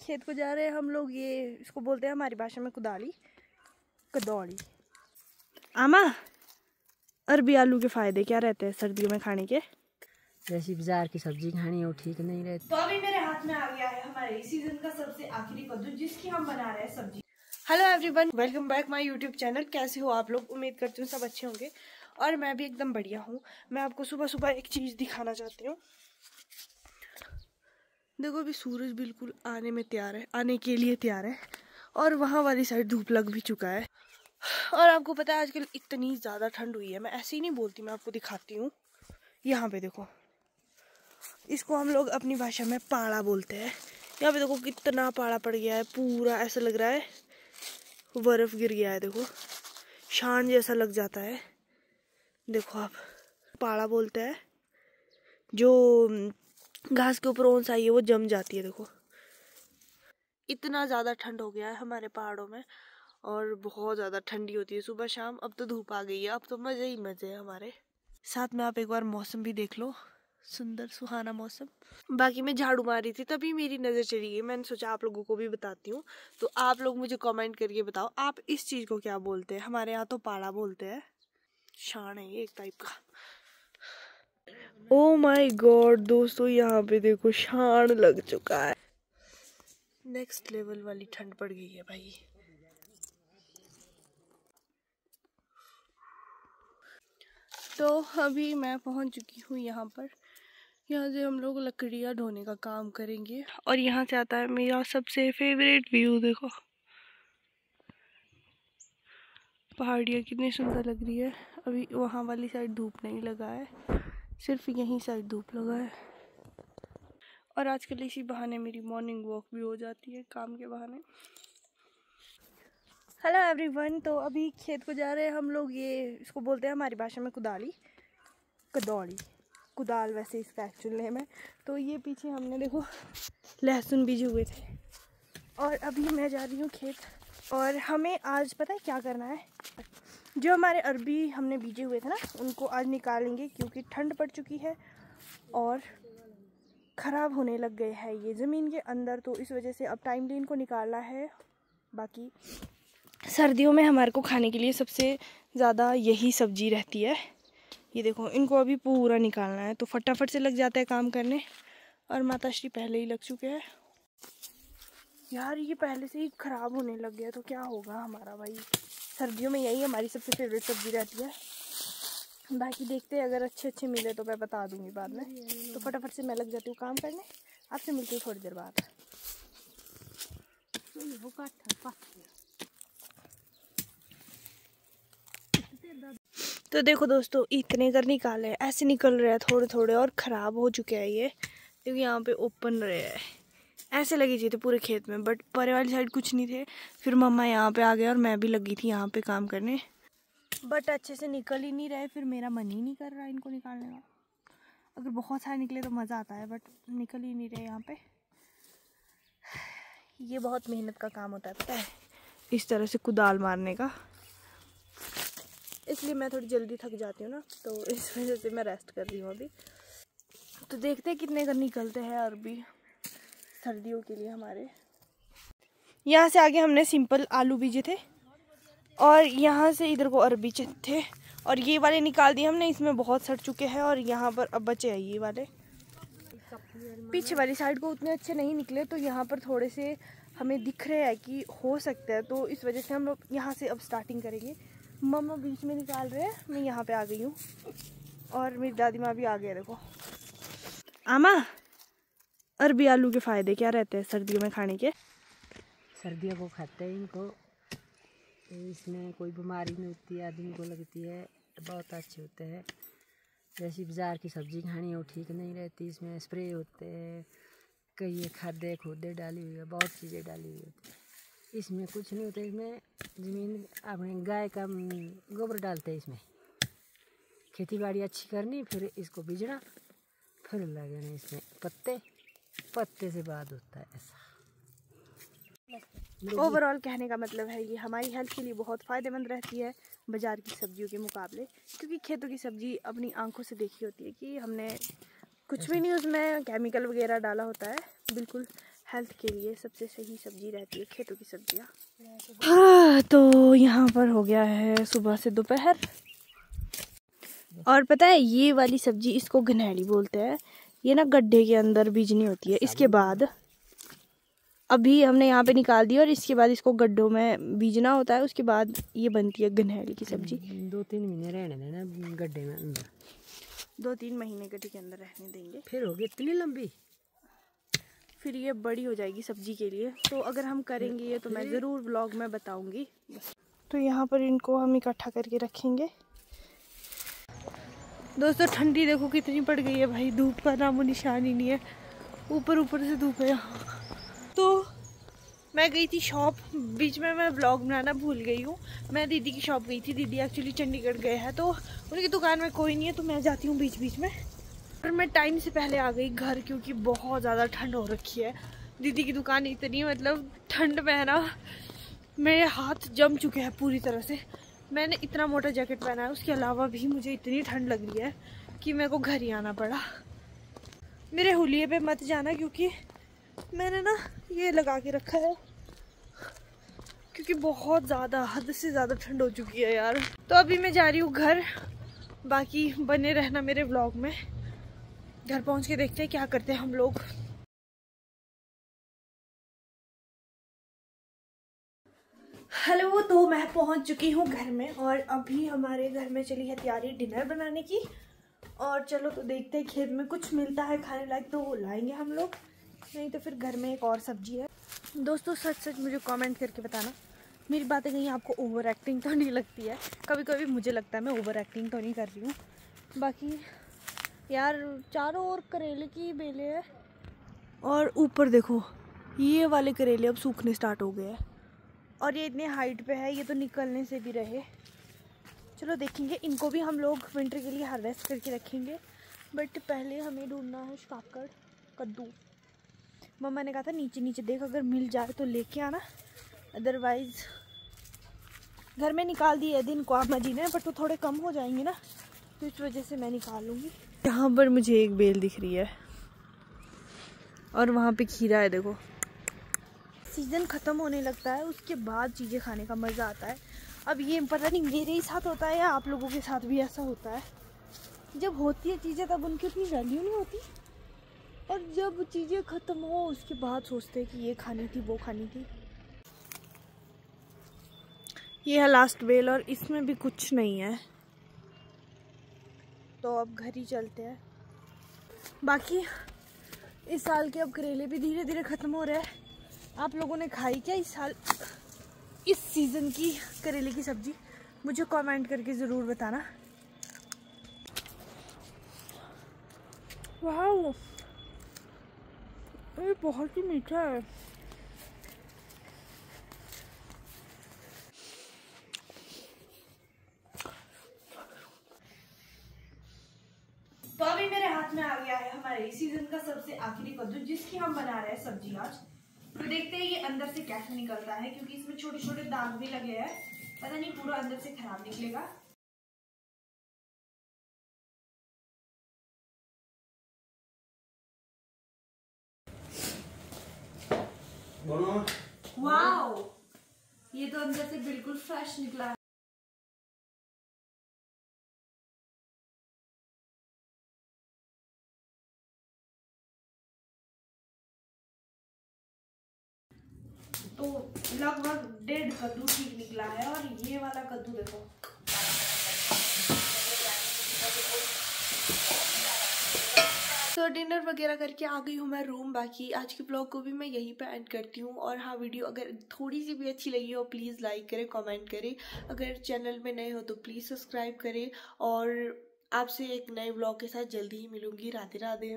खेत को जा रहे हैं हम लोग। ये इसको बोलते हैं हमारी भाषा में कुदाली, कदौड़ी। आमा, अरबी आलू के फायदे क्या रहते हैं सर्दियों में खाने के? जैसी बाजार की सब्जी खानी है वो ठीक नहीं रहती। तो अभी मेरे हाथ में आ गया है हमारे इस सीजन का सबसे आखिरी कद्दू, जिसकी हम बना रहे हैं सब्जी। Hello everyone, welcome back my YouTube channel. कैसे हो आप लोग? उम्मीद करती हूँ सब अच्छे होंगे और मैं भी एकदम बढ़िया हूँ। मैं आपको सुबह सुबह एक चीज़ दिखाना चाहती हूँ। देखो अभी सूरज बिल्कुल आने में तैयार है, आने के लिए तैयार है और वहाँ वाली साइड धूप लग भी चुका है। और आपको पता है आजकल इतनी ज़्यादा ठंड हुई है। मैं ऐसे ही नहीं बोलती, मैं आपको दिखाती हूँ। यहाँ पे देखो, इसको हम लोग अपनी भाषा में पाड़ा बोलते हैं। यहाँ पे देखो कितना पाड़ा पड़ गया है, पूरा ऐसा लग रहा है बर्फ गिर गया है। देखो शान जैसा लग जाता है। देखो आप, पाड़ा बोलते हैं जो घास के ऊपर ओंस आई है वो जम जाती है। देखो इतना ज़्यादा ठंड हो गया है हमारे पहाड़ों में और बहुत ज़्यादा ठंडी होती है सुबह शाम। अब तो धूप आ गई है, अब तो मज़े ही मज़े हैं हमारे साथ में। आप एक बार मौसम भी देख लो, सुंदर सुहाना मौसम। बाकी मैं झाड़ू मार रही थी तभी मेरी नज़र चली गई। मैंने सोचा आप लोगों को भी बताती हूँ, तो आप लोग मुझे कमेंट करके बताओ आप इस चीज़ को क्या बोलते हैं। हमारे यहाँ तो पाड़ा बोलते हैं। शान है ये एक टाइप का। ओ माय गॉड दोस्तों, यहाँ पे देखो शान लग चुका है। नेक्स्ट लेवल वाली ठंड पड़ गई है भाई। तो अभी मैं पहुंच चुकी हूँ यहाँ पर। यहाँ से हम लोग लकड़ियाँ ढोने का काम करेंगे और यहाँ से आता है मेरा सबसे फेवरेट व्यू। देखो पहाड़ियाँ कितनी सुंदर लग रही है। अभी वहाँ वाली साइड धूप नहीं लगा है, सिर्फ यहीं साइड धूप लगा है। और आजकल इसी बहाने मेरी मॉर्निंग वॉक भी हो जाती है, काम के बहाने। हेलो एवरीवन, तो अभी खेत को जा रहे हैं हम लोग। ये इसको बोलते हैं हमारी भाषा में कुदाली, कदौड़ी, कुदाल वैसे इसका एक्चुअल नेम है। तो ये पीछे हमने देखो लहसुन बीजे हुए थे और अभी मैं जा रही हूँ खेत। और हमें आज पता है क्या करना है, जो हमारे अरबी हमने बीजे हुए थे ना उनको आज निकालेंगे, क्योंकि ठंड पड़ चुकी है और ख़राब होने लग गए हैं ये ज़मीन के अंदर। तो इस वजह से अब टाइमली इनको निकालना है। बाकी सर्दियों में हमारे को खाने के लिए सबसे ज़्यादा यही सब्जी रहती है। ये देखो इनको अभी पूरा निकालना है, तो फटाफट से लग जाता है काम करने। और माताश्री पहले ही लग चुके हैं। यार ये पहले से ही ख़राब होने लग गया तो क्या होगा हमारा भाई। सर्दियों में यही हमारी सबसे फेवरेट सब्जी रहती है। बाकी देखते हैं, अगर अच्छे मिले तो मैं बता दूंगी बाद में। तो फटाफट से मैं लग जाती हूँ काम करने। आपसे मिलती हूँ थोड़ी देर बाद। तो देखो दोस्तों, इतने कर निकाले, ऐसे निकल रहे हैं थोड़े थोड़े और ख़राब हो चुके हैं ये, क्योंकि यहाँ पे ओपन रहे हैं। ऐसे लगी चाहिए थे पूरे खेत में, बट परे वाली साइड कुछ नहीं थे। फिर मम्मा यहाँ पे आ गए और मैं भी लगी थी यहाँ पे काम करने, बट अच्छे से निकल ही नहीं रहे। फिर मेरा मन ही नहीं कर रहा इनको निकालने का। अगर बहुत सारे निकले तो मज़ा आता है, बट निकल ही नहीं रहे यहाँ पे। ये बहुत मेहनत का काम होता है पता है, इस तरह से कुदाल मारने का। इसलिए मैं थोड़ी जल्दी थक जाती हूँ ना, तो इस वजह से मैं रेस्ट कर रही हूँ अभी। तो देखते हैं कितने का निकलते हैं अरबी सर्दियों के लिए हमारे। यहाँ से आगे हमने सिंपल आलू बीजे थे और यहाँ से इधर को अरबी थे और ये वाले निकाल दिए हमने। इसमें बहुत सड़ चुके हैं और यहाँ पर अब बचे हैं ये वाले। पीछे वाली साइड को उतने अच्छे नहीं निकले, तो यहाँ पर थोड़े से हमें दिख रहे हैं कि हो सकता है। तो इस वजह से हम लोग यहाँ से अब स्टार्टिंग करेंगे। मम्मा बीच में निकाल रहे हैं, मैं यहाँ पे आ गई हूँ और मेरी दादी माँ भी आ गई है। देखो आमा, अरबी आलू के फायदे क्या रहते हैं सर्दियों में खाने के? सर्दियों को खाते हैं इनको, इसमें कोई बीमारी नहीं होती है, आदमी को लगती है, बहुत अच्छे होते हैं। जैसी बाजार की सब्जी खानी है वो ठीक नहीं रहती, इसमें स्प्रे होते हैं, कई खादे खोदे डाली हुई है, बहुत चीज़ें डाली हुई होती है। इसमें कुछ नहीं होता, इसमें ज़मीन अपने गाय का गोबर डालते हैं। इसमें खेती बाड़ी अच्छी करनी, फिर इसको बीजना, फिर लगाना इसमें पत्ते से बाद होता है ऐसा। ओवरऑल कहने का मतलब है ये हमारी हेल्थ के लिए बहुत फ़ायदेमंद रहती है बाज़ार की सब्जियों के मुकाबले, क्योंकि खेतों की सब्ज़ी अपनी आंखों से देखी होती है कि हमने कुछ भी नहीं उसमें केमिकल वगैरह डाला होता है, बिल्कुल हेल्थ के लिए सबसे सही सब्जी रहती है खेतों की सब्जियाँ। हाँ, तो यहाँ पर हो गया है सुबह से दोपहर। और पता है ये वाली सब्जी इसको गन्हेड़ी बोलते हैं। ये ना गड्ढे के अंदर बीजनी होती है। इसके बाद अभी हमने यहाँ पे निकाल दी और इसके बाद इसको गड्ढों में बीजना होता है। उसके बाद ये बनती है गन्हेड़ी की सब्जी। 2-3 महीने रहने देना गड्ढे में अंदर। 2-3 महीने गड्ढे के अंदर रहने देंगे। फिर होगी इतनी लंबी, फिर ये बड़ी हो जाएगी सब्जी के लिए। तो अगर हम करेंगे ये तो मैं ज़रूर व्लॉग में बताऊंगी। तो यहाँ पर इनको हम इकट्ठा करके रखेंगे। दोस्तों ठंडी देखो कितनी पड़ गई है भाई, धूप का नामो निशान ही नहीं है। ऊपर से धूप है यहाँ। तो मैं गई थी शॉप, बीच में मैं व्लॉग बनाना भूल गई हूँ। मैं दीदी की शॉप गई थी। दीदी एक्चुअली चंडीगढ़ गए हैं तो उनकी दुकान में कोई नहीं है, तो मैं जाती हूँ बीच बीच में। और मैं टाइम से पहले आ गई घर क्योंकि बहुत ज़्यादा ठंड हो रखी है। दीदी की दुकान इतनी मतलब ठंड में है ना, मेरे हाथ जम चुके हैं पूरी तरह से। मैंने इतना मोटा जैकेट पहना है, उसके अलावा भी मुझे इतनी ठंड लग रही है कि मेरे को घर ही आना पड़ा। मेरे हुलिये पे मत जाना क्योंकि मैंने ना ये लगा के रखा है क्योंकि बहुत ज़्यादा हद से ज़्यादा ठंड हो चुकी है यार। तो अभी मैं जा रही हूँ घर। बाकी बने रहना मेरे व्लॉग में। घर पहुँच के देखते हैं क्या करते हैं हम लोग। हेलो, तो मैं पहुँच चुकी हूँ घर में और अभी हमारे घर में चली है तैयारी डिनर बनाने की। और चलो तो देखते हैं, खेत में कुछ मिलता है खाने लायक तो वो लाएंगे हम लोग, नहीं तो फिर घर में एक और सब्जी है। दोस्तों सच मुझे कमेंट करके बताना मेरी बातें कहीं आपको ओवर एक्टिंग तो नहीं लगती है। कभी कभी मुझे लगता है मैं ओवर एक्टिंग तो नहीं कर रही हूँ। बाकी यार चारों ओर करेले की बेले है और ऊपर देखो ये वाले करेले अब सूखने स्टार्ट हो गए हैं और ये इतने हाइट पे है, ये तो निकलने से भी रहे। चलो देखेंगे, इनको भी हम लोग विंटर के लिए हार्वेस्ट करके रखेंगे। बट पहले हमें ढूंढना है काकड़, कद्दू। मम्मा ने कहा था नीचे नीचे देख, अगर मिल जाए तो लेके आना, अदरवाइज घर में निकाल दिए दिन को आप मजी ने, बट वो थोड़े कम हो जाएंगे ना, तो इस वजह से मैं निकाल लूँगी। यहाँ पर मुझे एक बेल दिख रही है और वहाँ पे खीरा है देखो। सीज़न ख़त्म होने लगता है उसके बाद चीज़ें खाने का मज़ा आता है। अब ये पता नहीं मेरे ही साथ होता है या आप लोगों के साथ भी ऐसा होता है, जब होती है चीज़ें तब उनकी उतनी वैल्यू नहीं होती और जब चीज़ें ख़त्म हो उसके बाद सोचते हैं कि ये खानी थी वो खानी थी। ये है लास्ट बेल और इसमें भी कुछ नहीं है, तो अब घर ही चलते हैं। बाकी इस साल के अब करेले भी धीरे धीरे ख़त्म हो रहे हैं। आप लोगों ने खाई क्या इस साल इस सीज़न की करेले की सब्ज़ी? मुझे कमेंट करके ज़रूर बताना। वाह, ये बहुत ही मीठा है। तो अभी मेरे हाथ में आ गया है हमारे सीजन का सबसे आखिरी कद्दू, जिसकी हम बना रहे हैं सब्जी आज। तो देखते हैं ये अंदर से कैसे निकलता है, क्योंकि इसमें छोटे छोटे दाग भी लगे हैं। पता नहीं पूरा अंदर से खराब निकलेगा। वाओ, ये तो अंदर से बिल्कुल फ्रेश निकला है। तो लगभग 1.5 कद्दू ठीक निकला है और ये वाला कद्दू देखो। तो डिनर वगैरह करके आ गई हूँ मैं रूम। बाकी आज के ब्लॉग को भी मैं यहीं पे एंड करती हूँ। और हाँ, वीडियो अगर थोड़ी सी भी अच्छी लगी हो प्लीज़ लाइक करें, कमेंट करें। अगर चैनल में नए हो तो प्लीज़ सब्सक्राइब करें। और आपसे एक नए ब्लॉग के साथ जल्दी ही मिलूंगी। राधे राधे।